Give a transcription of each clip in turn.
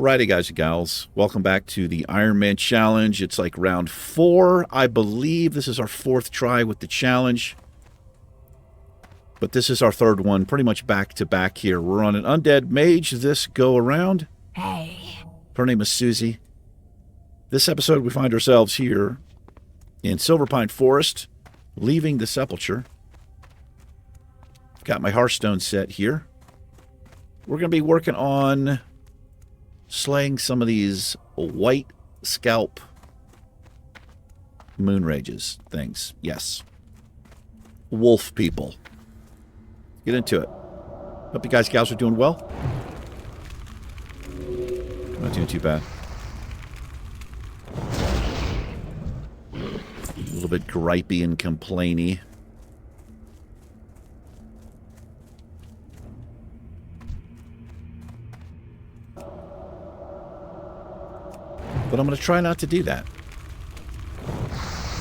Alrighty, guys and gals. Welcome back to the Ironman challenge. It's like round 4, I believe. This is our 4th try with the challenge. But this is our 3rd one, pretty much back to back here. We're on an Undead Mage this go around. Hey. Her name is Susie. This episode, we find ourselves here in Silverpine Forest, leaving the Sepulchre. Got my Hearthstone set here. We're going to be working on slaying some of these white scalp moon rages things. Yes. Wolf people. Get into it. Hope you guys, gals are doing well. Not doing too bad. A little bit gripey and complainy. But I'm going to try not to do that.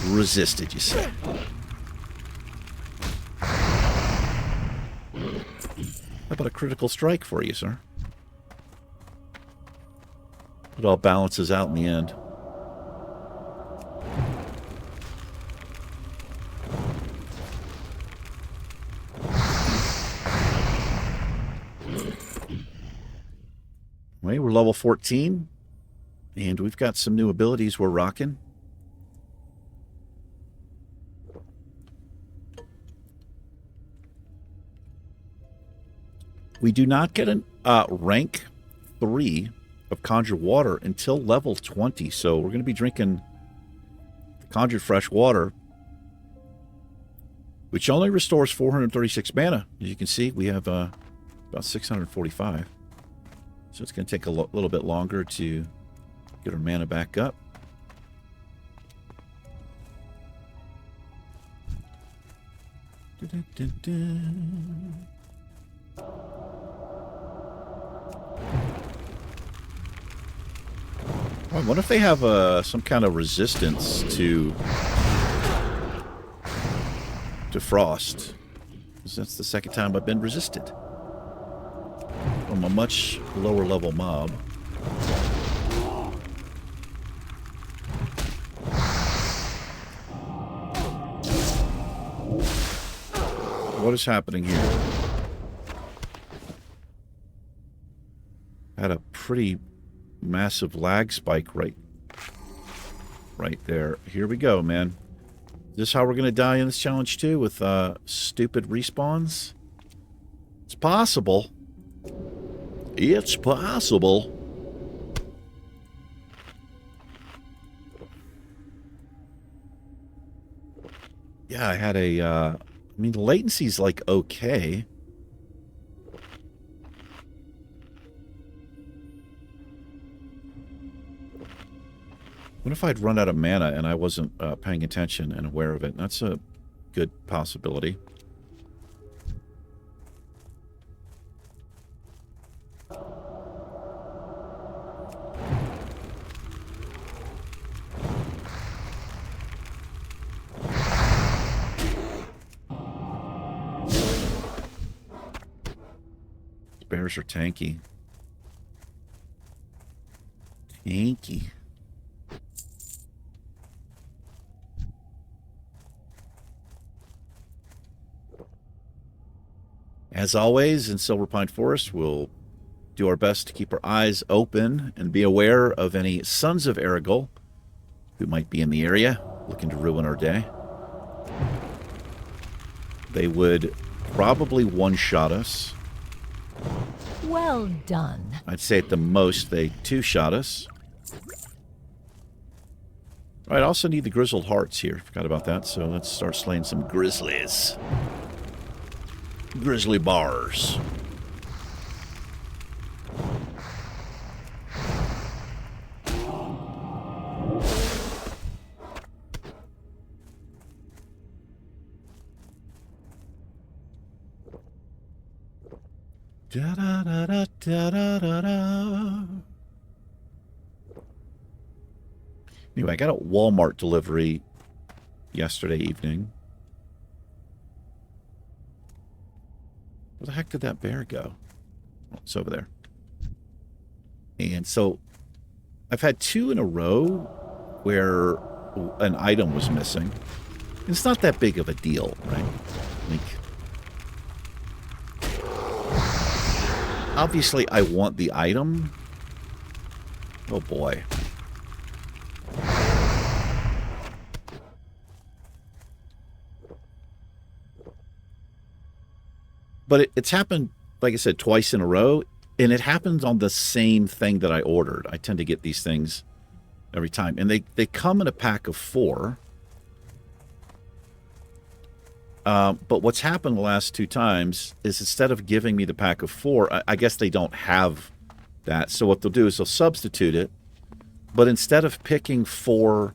Resisted, you say. How about a critical strike for you, sir? It all balances out in the end. Well, we're level 14. And we've got some new abilities we're rocking. We do not get an rank 3 of Conjured Water until level 20. So we're going to be drinking Conjured Fresh Water, which only restores 436 mana. As you can see, we have about 645. So it's going to take a little bit longer to get our mana back up. I wonder if they have some kind of resistance to frost. Because that's the second time I've been resisted from a much lower level mob. What is happening here? Had a pretty massive lag spike right there. Here we go, man. Is this how we're going to die in this challenge too, with stupid respawns? It's possible. It's possible. Yeah, I had a... I mean, the latency's like okay. What if I'd run out of mana and I wasn't paying attention and aware of it? That's a good possibility. Bears are tanky. Tanky. As always, in Silverpine Forest, we'll do our best to keep our eyes open and be aware of any Sons of Aragol who might be in the area looking to ruin our day. They would probably one-shot us. Well done. I'd say at the most they two-shot us. All right, I also need the grizzled hearts here. Forgot about that, so let's start slaying some grizzlies. Grizzly bars. Da da da da da da da da. Anyway, I got a Walmart delivery yesterday evening. Where the heck did that bear go? Oh, it's over there. And so I've had 2 in a row where an item was missing. It's not that big of a deal, right? Like, obviously, I want the item. Oh, boy. But it's happened, like I said, twice in a row, and it happens on the same thing that I ordered. I tend to get these things every time. And they come in a pack of 4. But what's happened the last 2 times is instead of giving me the pack of 4, I guess they don't have that. So what they'll do is they'll substitute it. But instead of picking 4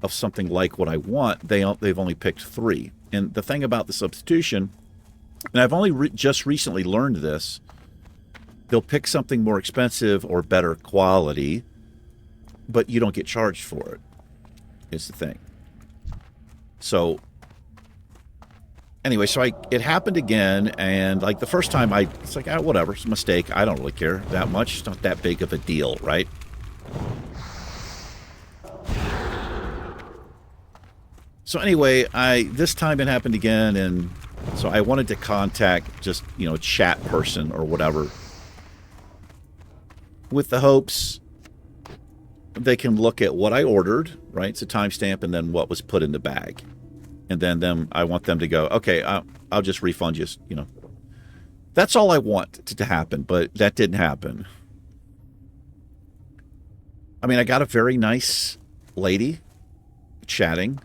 of something like what I want, they've only picked 3. And the thing about the substitution, and I've only just recently learned this, they'll pick something more expensive or better quality, but you don't get charged for it, is the thing. So anyway, so it happened again, and like the first time it's like, whatever, it's a mistake. I don't really care that much. It's not that big of a deal, right? So anyway, this time it happened again, and so I wanted to contact just, chat person or whatever, with the hopes they can look at what I ordered, right? It's a timestamp, and then what was put in the bag. And then I want them to go, okay, I'll just refund you, That's all I want to happen, but that didn't happen. I mean, I got a very nice lady chatting,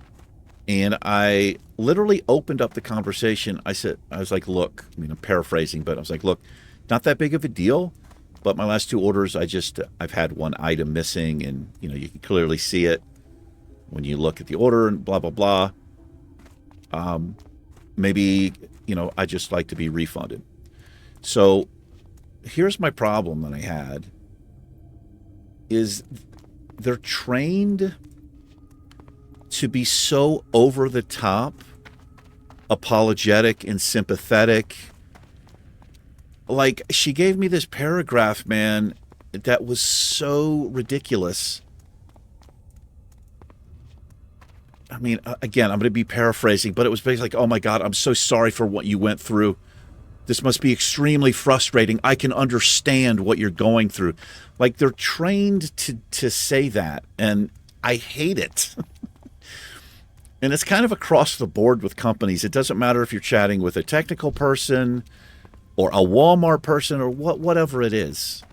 and I literally opened up the conversation. I was like, look, I'm paraphrasing, but I was like, look, not that big of a deal, but my last 2 orders, I've had 1 item missing, and, you can clearly see it when you look at the order and blah, blah, blah. Maybe, I just like to be refunded. So here's my problem that I had is they're trained to be so over the top, apologetic and sympathetic. Like, she gave me this paragraph, man, that was so ridiculous. I mean, again, I'm going to be paraphrasing, but it was basically like, oh my God, I'm so sorry for what you went through. This must be extremely frustrating. I can understand what you're going through. Like, they're trained to say that, and I hate it. And it's kind of across the board with companies. It doesn't matter if you're chatting with a technical person or a Walmart person or whatever it is.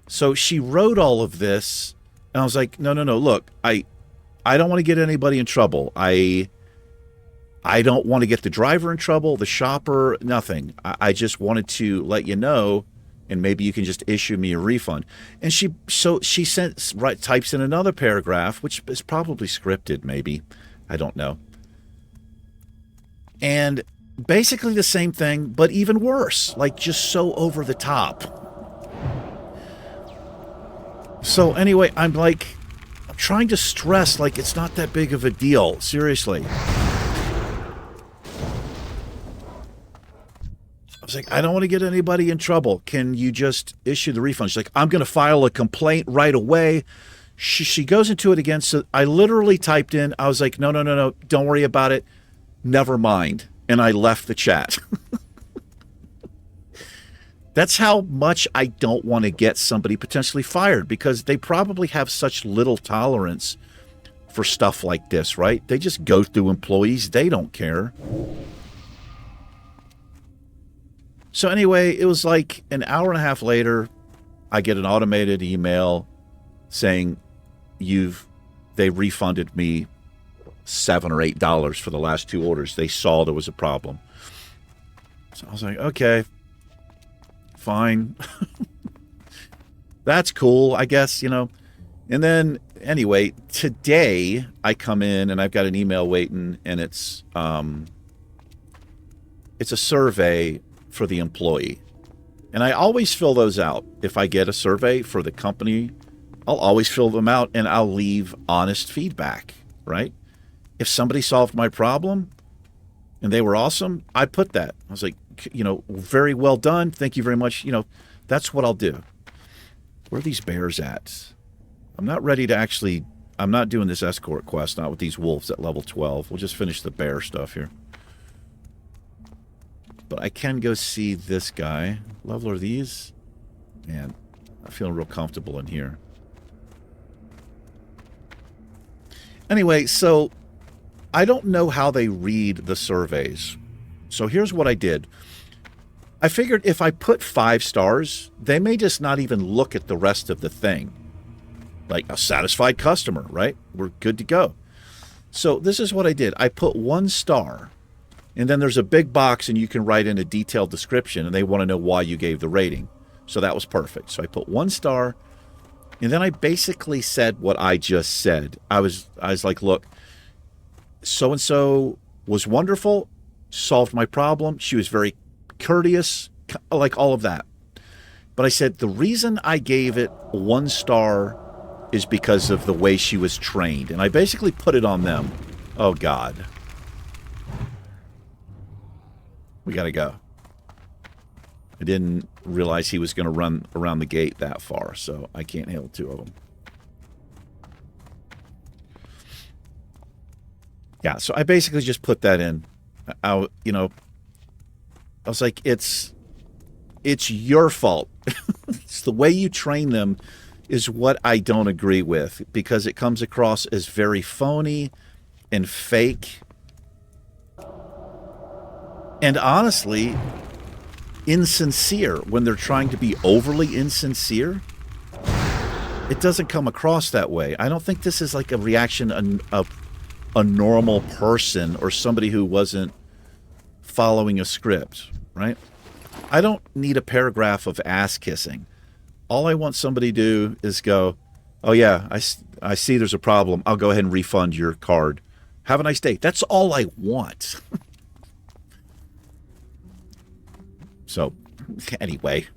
So she wrote all of this, and I was like, no, look, I don't want to get anybody in trouble. I don't want to get the driver in trouble, the shopper, nothing. I just wanted to let you know, and maybe you can just issue me a refund. And she types in another paragraph, which is probably scripted, maybe. I don't know. And basically the same thing, but even worse. Like, just so over the top. So anyway, I'm trying to stress, like, it's not that big of a deal. Seriously. I was like, I don't want to get anybody in trouble. Can you just issue the refund? She's like, I'm going to file a complaint right away. She goes into it again. So I literally typed in, I was like, no, don't worry about it. Never mind. And I left the chat. That's how much I don't want to get somebody potentially fired, because they probably have such little tolerance for stuff like this, right? They just go through employees. They don't care. So anyway, it was like an hour and a half later, I get an automated email saying they refunded me $7 or $8 for the last 2 orders. They saw there was a problem. So I was like, okay, fine. That's cool, I guess, And then anyway, today I come in and I've got an email waiting, and it's a survey for the employee. And I always fill those out. If I get a survey for the company, I'll always fill them out, and I'll leave honest feedback, right? If somebody solved my problem and they were awesome, I put that. I was like, very well done. Thank you very much. That's what I'll do. Where are these bears at? I'm not ready to actually... I'm not doing this escort quest, not with these wolves at level 12. We'll just finish the bear stuff here. But I can go see this guy. Level are these? Man, I'm feeling real comfortable in here. Anyway, so I don't know how they read the surveys. So here's what I did. I figured if I put 5 stars, they may just not even look at the rest of the thing. Like a satisfied customer, right? We're good to go. So this is what I did. I put 1 star, and then there's a big box, and you can write in a detailed description, and they want to know why you gave the rating. So that was perfect. So I put 1 star, and then I basically said what I just said. I was like, look, so-and-so was wonderful, solved my problem. She was very courteous, like all of that. But I said the reason I gave it 1 star is because of the way she was trained. And I basically put it on them. Oh, God. We got to go. I didn't realize he was going to run around the gate that far, so I can't handle 2 of them. Yeah, so I basically just put that in. I was like, it's your fault. It's the way you train them is what I don't agree with, because it comes across as very phony and fake. And honestly, insincere. When they're trying to be overly insincere, it doesn't come across that way. I don't think this is like a reaction of a normal person or somebody who wasn't following a script, right? I don't need a paragraph of ass kissing. All I want somebody to do is go, oh yeah, I see there's a problem. I'll go ahead and refund your card. Have a nice day. That's all I want. So, anyway.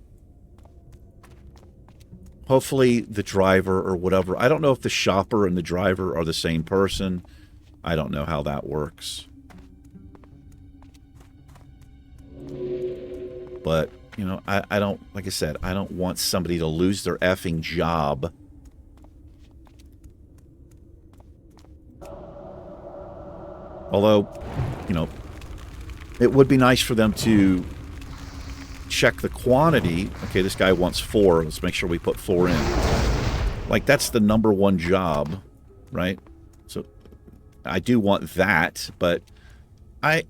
Hopefully the driver or whatever. I don't know if the shopper and the driver are the same person. I don't know how that works. But, you know, I don't, like I said, I don't want somebody to lose their effing job. Although, you know, it would be nice for them to check the quantity. Okay, this guy wants 4. Let's make sure we put 4 in. Like, that's the #1 job, right? So, I do want that, but I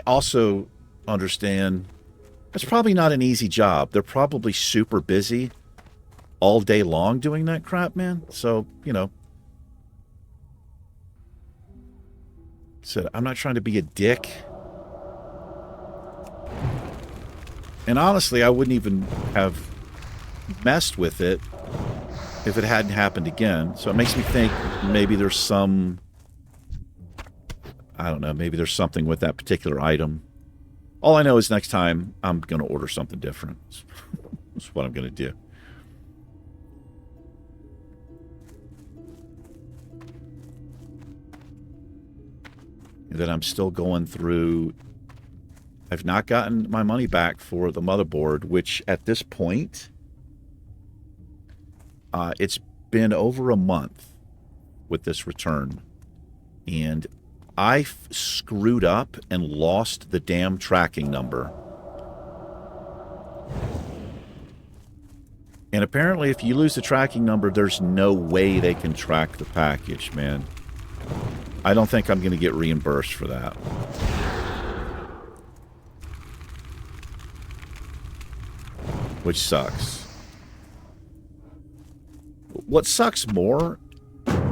also understand it's probably not an easy job. They're probably super busy all day long doing that crap, man. So, you know. So, I'm not trying to be a dick. And honestly, I wouldn't even have messed with it if it hadn't happened again. So it makes me think maybe there's some... I don't know, maybe there's something with that particular item. All I know is next time I'm going to order something different. That's what I'm going to do. And then I'm still going through... I've not gotten my money back for the motherboard, which at this point, it's been over a month with this return. And I screwed up and lost the damn tracking number. And apparently if you lose the tracking number, there's no way they can track the package, man. I don't think I'm going to get reimbursed for that. Which sucks. What sucks more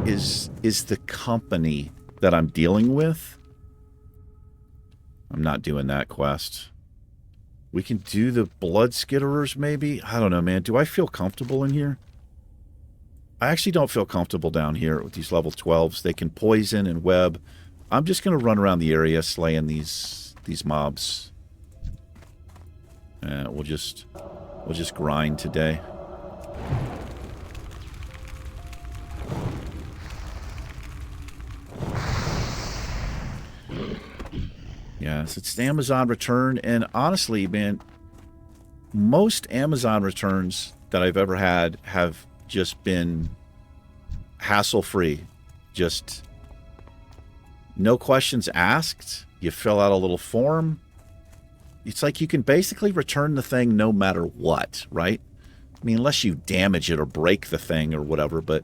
is the company that I'm dealing with. I'm not doing that quest. We can do the blood skitterers, maybe? I don't know, man. Do I feel comfortable in here? I actually don't feel comfortable down here with these level 12s. They can poison and web. I'm just going to run around the area slaying these mobs. We'll just grind today. Yes, it's the Amazon return, and honestly, man, most Amazon returns that I've ever had have just been hassle-free. Just no questions asked. You fill out a little form. It's like you can basically return the thing no matter what, right? I mean, unless you damage it or break the thing or whatever, but...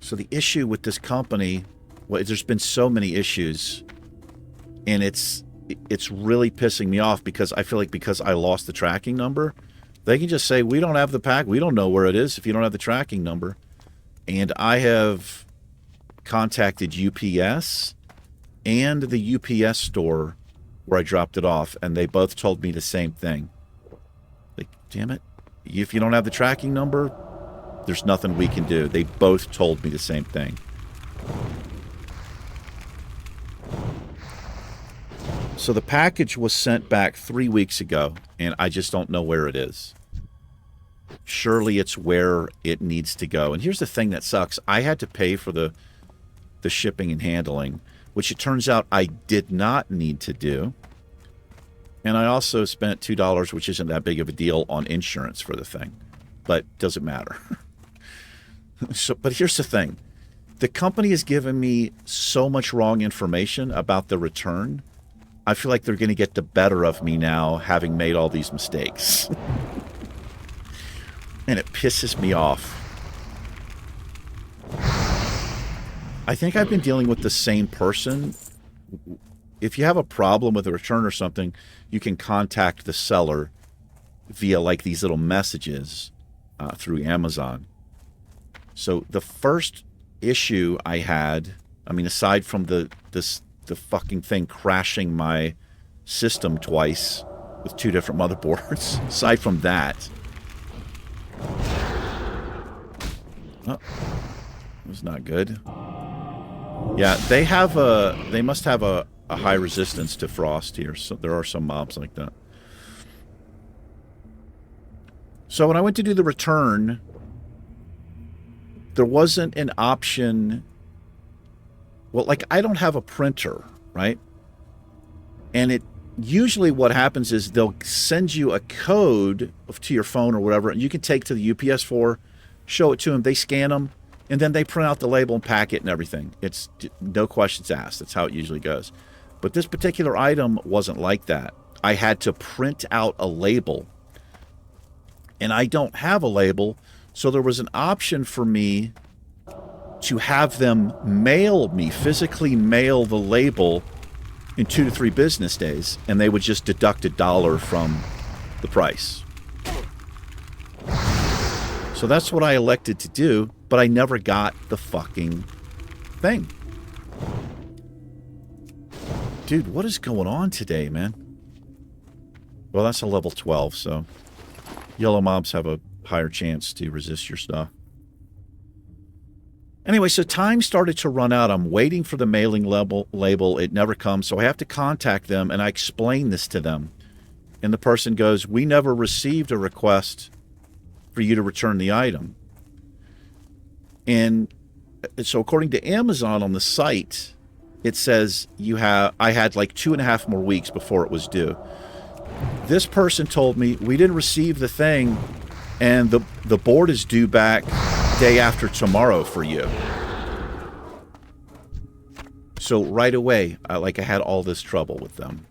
So the issue with this company, well, there's been so many issues, and it's really pissing me off because I feel like because I lost the tracking number, they can just say, we don't have the pack, we don't know where it is if you don't have the tracking number. And I have contacted UPS and the UPS store where I dropped it off, and they both told me the same thing. Like, damn it, if you don't have the tracking number, there's nothing we can do. They both told me the same thing. So the package was sent back 3 weeks ago, and I just don't know where it is. Surely it's where it needs to go. And here's the thing that sucks. I had to pay for the shipping and handling, which it turns out I did not need to do. And I also spent $2, which isn't that big of a deal, on insurance for the thing. But doesn't matter. But here's the thing. The company has given me so much wrong information about the return. I feel like they're going to get the better of me now, having made all these mistakes. And it pisses me off. I think I've been dealing with the same person. If you have a problem with a return or something, you can contact the seller via like these little messages through Amazon. So the first issue I had, I mean, aside from the fucking thing crashing my system twice with 2 different motherboards, aside from that, oh, it was not good. Yeah, they must have a high resistance to frost here. So there are some mobs like that. So when I went to do the return, there wasn't an option. Well, like, I don't have a printer, right? And it usually what happens is they'll send you a code to your phone or whatever, and you can take to the UPS store, show it to them, they scan them, and then they print out the label and pack it and everything. It's no questions asked. That's how it usually goes. But this particular item wasn't like that. I had to print out a label, and I don't have a label, so there was an option for me to have them physically mail the label in 2 to 3 business days, and they would just deduct $1 from the price. So that's what I elected to do, but I never got the fucking thing. Dude, what is going on today, man? Well, that's a level 12, so yellow mobs have a higher chance to resist your stuff. Anyway, so time started to run out. I'm waiting for the mailing label. It never comes, so I have to contact them, and I explain this to them. And the person goes, we never received a request for you to return the item. And so according to Amazon on the site, it says I had like 2.5 more weeks before it was due. This person told me, we didn't receive the thing, and the board is due back day after tomorrow for you. So right away, I had all this trouble with them.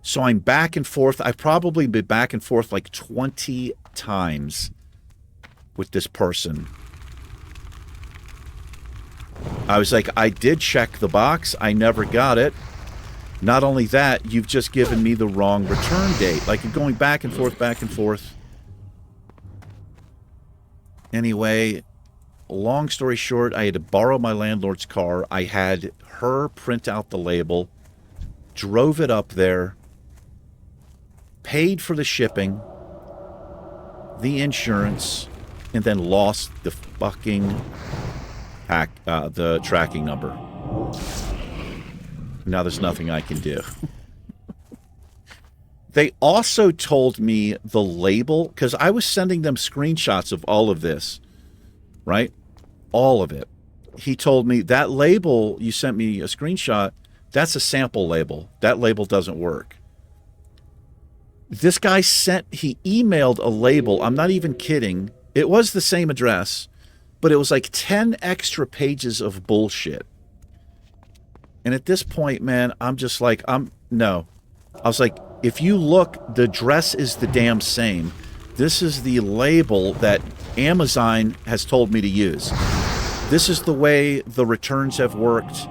So I'm back and forth. I've probably been back and forth like 20 times with this person. I was like, I did check the box. I never got it. Not only that, you've just given me the wrong return date. Like, you're going back and forth, back and forth. Anyway, long story short, I had to borrow my landlord's car. I had her print out the label, drove it up there, paid for the shipping, the insurance, and then lost the fucking the tracking number. Now there's nothing I can do. They also told me the label, because I was sending them screenshots of all of this, right? All of it. He told me, that label you sent me a screenshot, That's a sample label. That label doesn't work. This guy he emailed a label. I'm not even kidding. It was the same address, but it was like 10 extra pages of bullshit. And at this point, man, I'm just like, no. I was like, if you look, the address is the damn same. This is the label that Amazon has told me to use. This is the way the returns have worked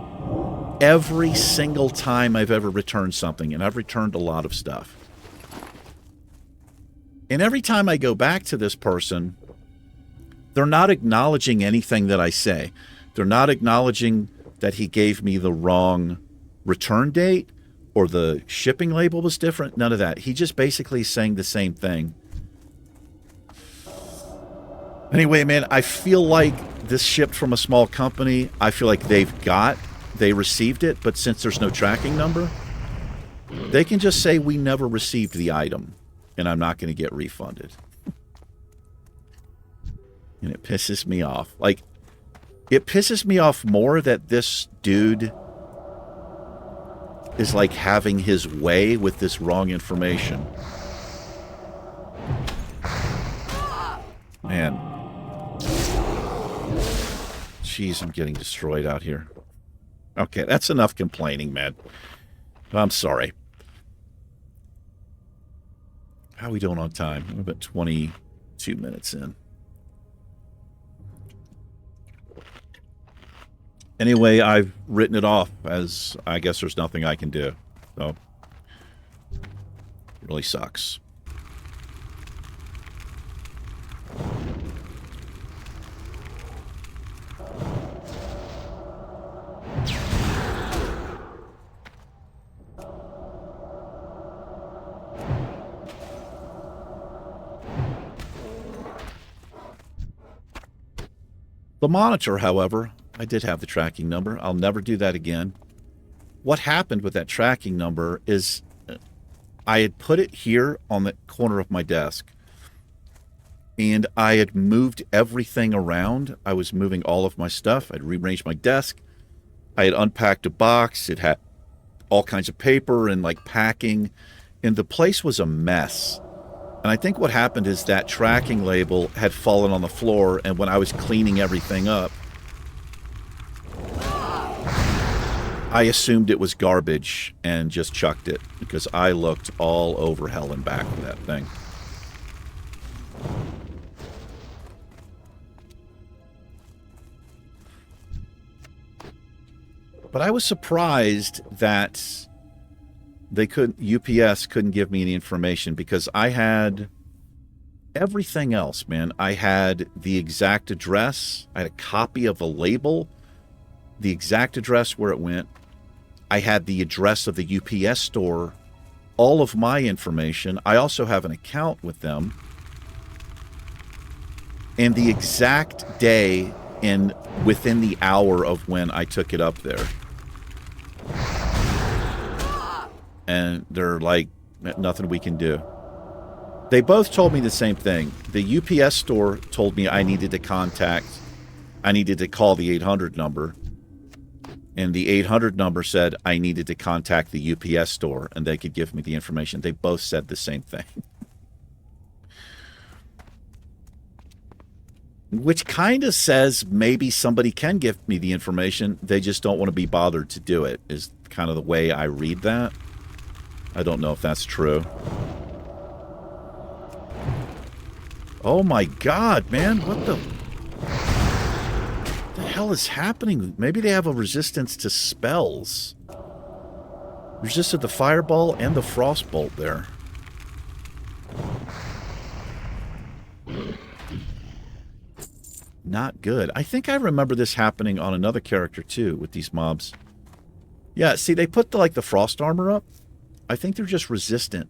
every single time I've ever returned something, and I've returned a lot of stuff. And every time I go back to this person, they're not acknowledging anything that I say. They're not acknowledging that he gave me the wrong return date or the shipping label was different. None of that. He just basically is saying the same thing. Anyway, man, I feel like this shipped from a small company. I feel like they received it, but since there's no tracking number, they can just say we never received the item, and I'm not going to get refunded. And it pisses me off. Like, it pisses me off more that this dude is like having his way with this wrong information. Man. Jeez, I'm getting destroyed out here. Okay, that's enough complaining, man. I'm sorry. How are we doing on time? We're about 22 minutes in. Anyway, I've written it off as I guess there's nothing I can do. So, it really sucks. The monitor, however, I did have the tracking number. I'll never do that again. What happened with that tracking number is I had put it here on the corner of my desk. And I had moved everything around. I was moving all of my stuff. I'd rearranged my desk. I had unpacked a box. It had all kinds of paper and like packing. And the place was a mess. And I think what happened is that tracking label had fallen on the floor, and when I was cleaning everything up, I assumed it was garbage and just chucked it because I looked all over hell and back for that thing. But I was surprised that UPS couldn't give me any information because I had everything else, man. I had the exact address. I had a copy of the label, the exact address where it went. I had the address of the UPS store, all of my information. I also have an account with them. And the exact day within the hour of when I took it up there. And they're like, nothing we can do. They both told me the same thing. The UPS store told me I needed to call the 800 number. And the 800 number said I needed to contact the UPS store and they could give me the information. They both said the same thing. Which kind of says maybe somebody can give me the information. They just don't want to be bothered to do it, is kind of the way I read that. I don't know if that's true. Oh my God, man. What the hell is happening? Maybe they have a resistance to spells. Resisted the fireball and the frostbolt there. Not good. I think I remember this happening on another character too with these mobs. Yeah, see, they put the frost armor up. I think they're just resistant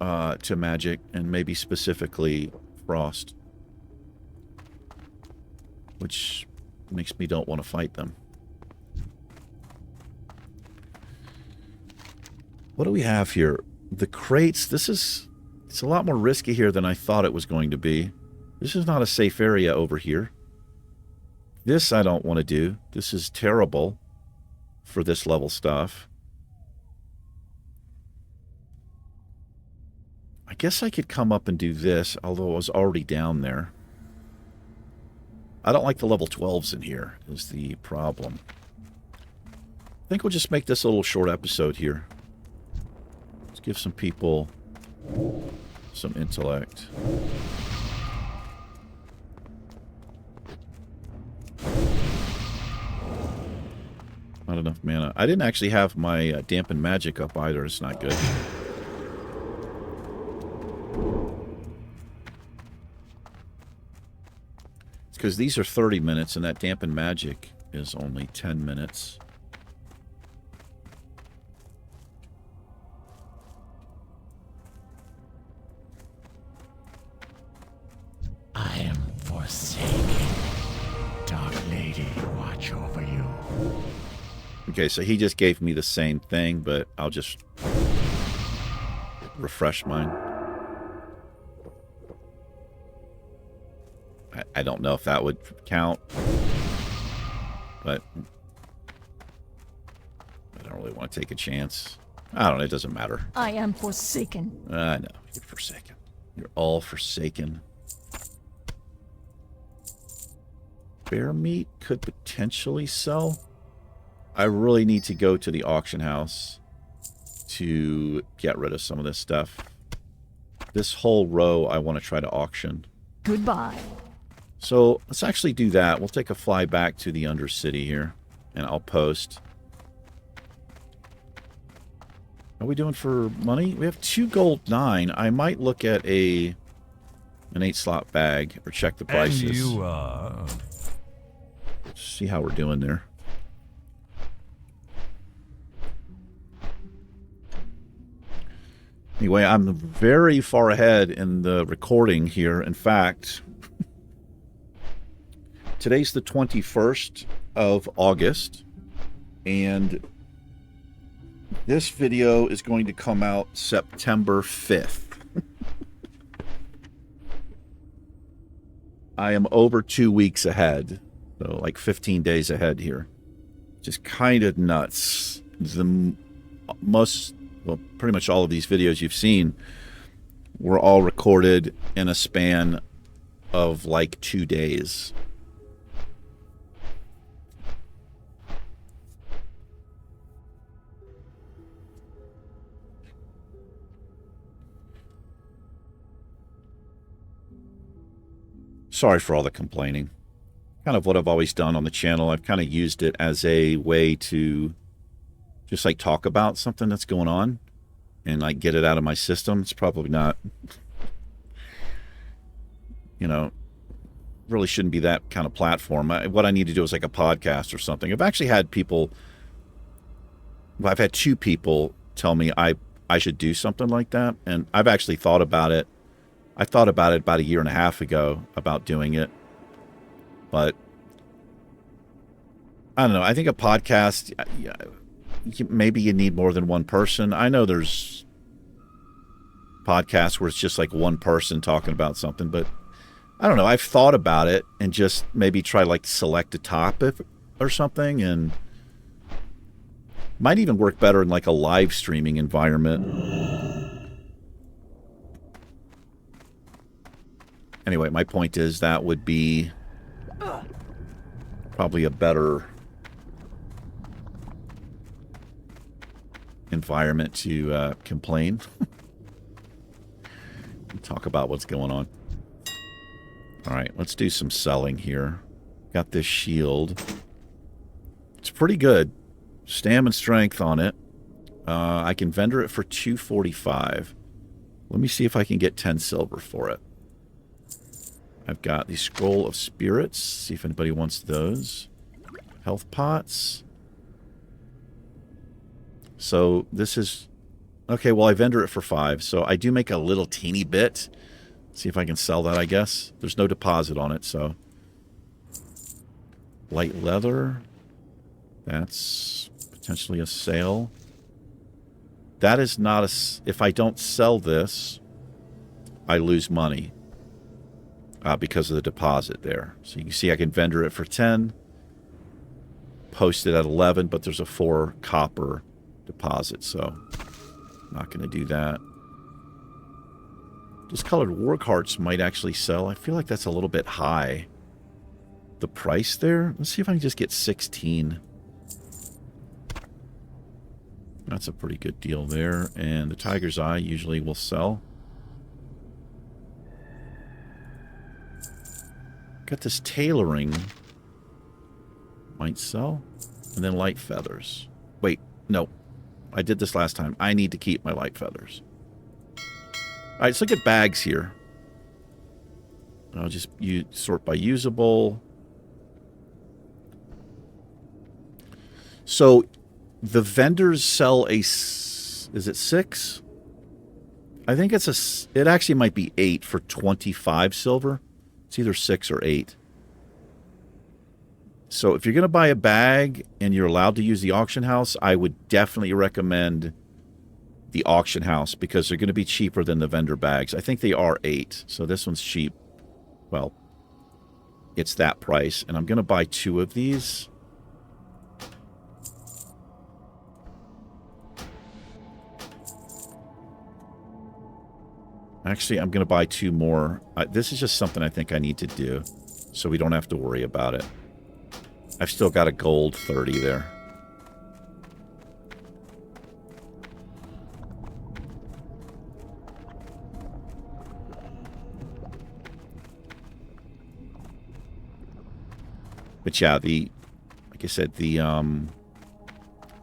to magic and maybe specifically frost, which makes me don't want to fight them. What do we have here? The crates. It's a lot more risky here than I thought it was going to be. This is not a safe area over here. This I don't want to do. This is terrible for this level stuff. I guess I could come up and do this, although I was already down there. I don't like the level 12s in here, is the problem. I think we'll just make this a little short episode here. Let's give some people some intellect. Not enough mana. I didn't actually have my dampen magic up either. It's not good. It's because these are 30 minutes and that dampen magic is only 10 minutes. I am forsaken. Dark Lady, watch over you. Okay, so he just gave me the same thing, but I'll just refresh mine. I don't know if that would count, but I don't really want to take a chance. I don't know, it doesn't matter. I am forsaken. I know, you're forsaken. You're all forsaken. Bear meat could potentially sell. I really need to go to the auction house to get rid of some of this stuff. This whole row I want to try to auction. Goodbye. So let's actually do that. We'll take a fly back to the Undercity here, and I'll post. How are we doing for money? We have 2 gold 9. I might look at an 8-slot bag or check the prices. And you are... See how we're doing there. Anyway, I'm very far ahead in the recording here. In fact, today's the 21st of August, and this video is going to come out September 5th. I am over 2 weeks ahead, so like 15 days ahead here. Just kind of nuts. Well, pretty much all of these videos you've seen were all recorded in a span of like 2 days. Sorry for all the complaining. Kind of what I've always done on the channel. I've kind of used it as a way to just like talk about something that's going on and like get it out of my system. It's probably not, you know, really shouldn't be that kind of platform. What I need to do is like a podcast or something. I've actually had people, well, I've had 2 people tell me I should do something like that. And I've actually thought about it. I thought about it about 1.5 years ago about doing it. But I don't know. I think a podcast, maybe you need more than one person. I know there's podcasts where it's just like one person talking about something, but I don't know. I've thought about it and just maybe try like select a topic or something, and might even work better in like a live streaming environment. Anyway, my point is that would be probably a better environment to complain. Talk about what's going on. All right, let's do some selling here. Got this shield. It's pretty good. Stam and strength on it. I can vendor it for 245. Let me see if I can get 10 silver for it. I've got the Scroll of Spirits. See if anybody wants those. Health pots. So this is... Okay, well, I vendor it for 5. So I do make a little teeny bit. See if I can sell that, I guess. There's no deposit on it, so... Light leather. That's potentially a sale. That is not a... If I don't sell this, I lose money. because of the deposit there. So you can see I can vendor it for 10, post it at 11, but there's a 4 copper deposit, so I'm not going to do that. Discolored War Carts might actually sell. I feel like that's a little bit high. The price there? Let's see if I can just get 16. That's a pretty good deal there. And the Tiger's Eye usually will sell. Got this tailoring. Might sell. And then light feathers. Wait, no. I did this last time. I need to keep my light feathers. Alright, let's look at bags here. I'll just sort by usable. So, the vendors sell a... Is it 6? I think it's a... It actually might be 8 for 25 silver. It's either 6 or 8. So, if you're going to buy a bag and you're allowed to use the auction house, I would definitely recommend the auction house because they're going to be cheaper than the vendor bags. I think they are 8, so this one's cheap. Well, it's that price, and I'm going to buy 2 of these. Actually, I'm going to buy 2 more. This is just something I think I need to do, so we don't have to worry about it. I've still got a gold 30 there. But yeah, like I said, the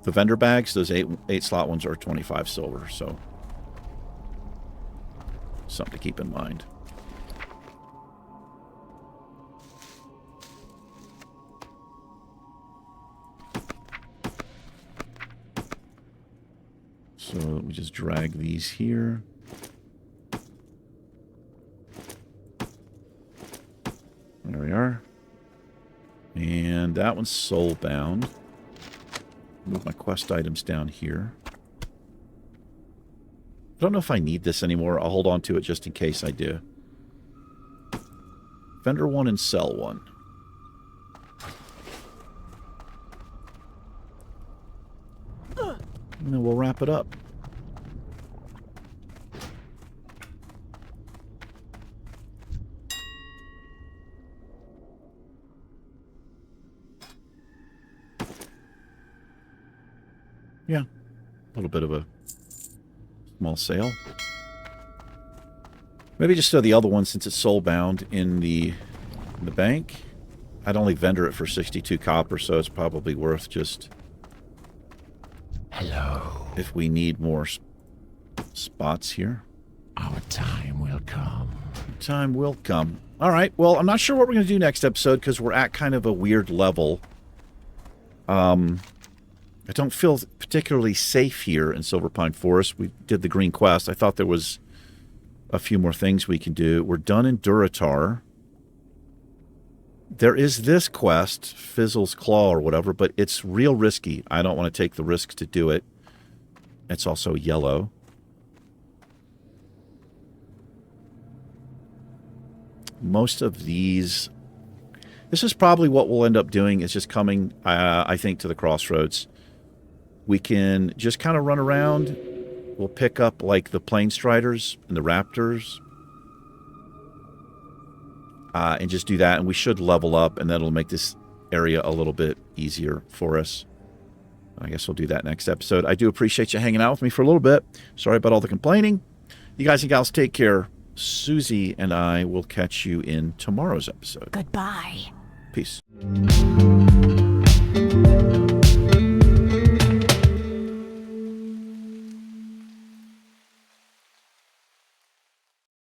vendor bags, those 8 slot ones are 25 silver, so something to keep in mind. So we just drag these here. There we are. And that one's soul-bound. Move my quest items down here. I don't know if I need this anymore. I'll hold on to it just in case I do. Vendor 1 and sell 1. And then we'll wrap it up. Yeah, a little bit of a small sale. Maybe just throw the other one since it's soul-bound in the bank. I'd only vendor it for 62 copper, so it's probably worth just... Hello. If we need more spots here. Our time will come. Time will come. All right, well, I'm not sure what we're going to do next episode because we're at kind of a weird level. I don't feel particularly safe here in Silver Pine Forest. We did the Green Quest. I thought there was a few more things we can do. We're done in Duratar. There is this quest, Fizzle's Claw or whatever, but it's real risky. I don't want to take the risk to do it. It's also yellow. Most of these... This is probably what we'll end up doing, is just coming, I think, to the crossroads. We can just kind of run around. We'll pick up, like, the Plain Striders and the Raptors. And just do that, and we should level up, and that'll make this area a little bit easier for us. I guess we'll do that next episode. I do appreciate you hanging out with me for a little bit. Sorry about all the complaining. You guys and gals take care. Susie and I will catch you in tomorrow's episode. Goodbye. Peace.